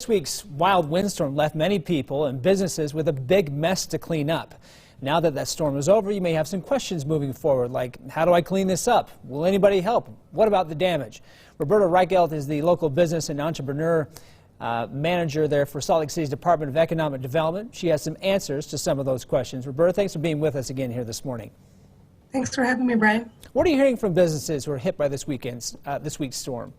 This week's wild windstorm left many people and businesses with a big mess to clean up. Now that that storm is over, you may have some questions moving forward, like how do I clean this up? Will anybody help? What about the damage? Roberta Reichelt is the local business and entrepreneur manager there for Salt Lake City's Department of Economic Development. She has some answers to some of those questions. Roberta, thanks for being with us again here this morning. Thanks for having me, Brian. What are you hearing from businesses who are hit by this week's storm?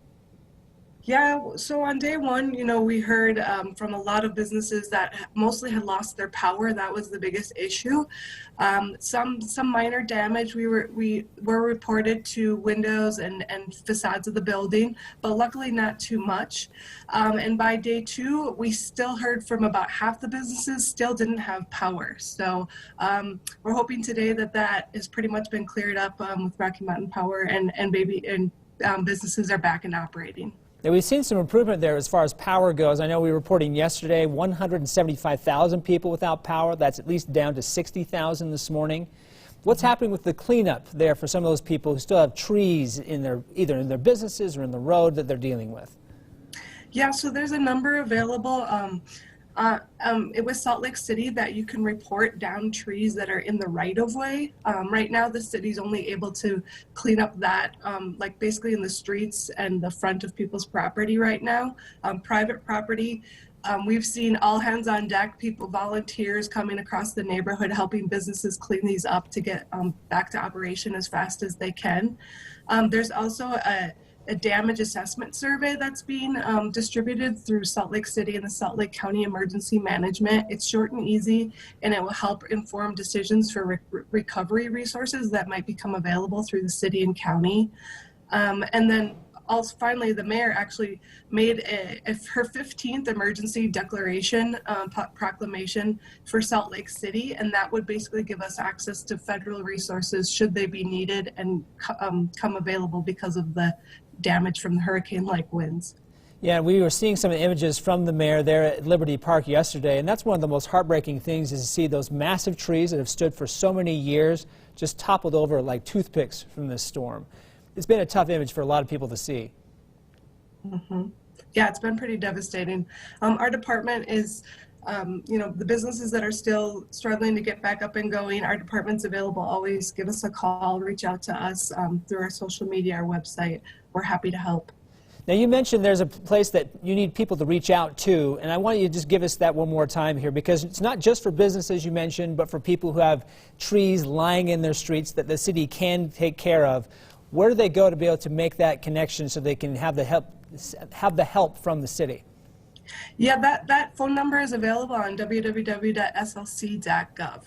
Yeah, so on day one, we heard from a lot of businesses that mostly had lost their power. That was the biggest issue. Some minor damage we were reported to windows and facades of the building, but luckily not too much. And by day two, we still heard from about half the businesses still didn't have power. So we're hoping today that has pretty much been cleared up with Rocky Mountain Power and businesses are back and operating. Now, we've seen some improvement there as far as power goes. I know we were reporting yesterday 175,000 people without power. That's at least down to 60,000 this morning. What's happening with the cleanup there for some of those people who still have trees in either in their businesses or in the road that they're dealing with? Yeah, so there's a number available. It was Salt Lake City that you can report down trees that are in the right-of-way. Right now, the city's only able to clean up that, like basically in the streets and the front of people's property right now. Private property, we've seen all hands on deck, volunteers coming across the neighborhood, helping businesses clean these up to get back to operation as fast as they can. There's also a damage assessment survey that's being distributed through Salt Lake City and the Salt Lake County Emergency Management. It's short and easy, and it will help inform decisions for recovery resources that might become available through the city and county. And then also, finally, the mayor actually made her 15th emergency declaration proclamation for Salt Lake City, and that would basically give us access to federal resources should they be needed and come available because of the damage from the hurricane-like winds. Yeah, we were seeing some images from the mayor there at Liberty Park yesterday, and that's one of the most heartbreaking things is to see those massive trees that have stood for so many years just toppled over like toothpicks from this storm. It's been a tough image for a lot of people to see. Mm-hmm. Yeah, it's been pretty devastating. Our department is, the businesses that are still struggling to get back up and going, our department's available. Always give us a call, reach out to us through our social media, our website. We're happy to help. Now, you mentioned there's a place that you need people to reach out to, and I want you to just give us that one more time here, because it's not just for businesses you mentioned, but for people who have trees lying in their streets that the city can take care of. Where do they go to be able to make that connection so they can have the help from the city? Yeah, that phone number is available on www.slc.gov,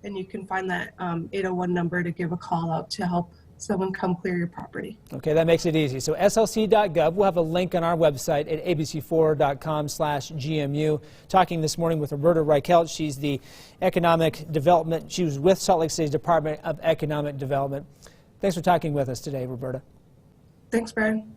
and you can find that 801 number to give a call out to help someone come clear your property. Okay, that makes it easy. So slc.gov, we'll have a link on our website at abc4.com/GMU. Talking this morning with Roberta Reichelt. She's the economic development. She was with Salt Lake City's Department of Economic Development. Thanks for talking with us today, Roberta. Thanks, Brian.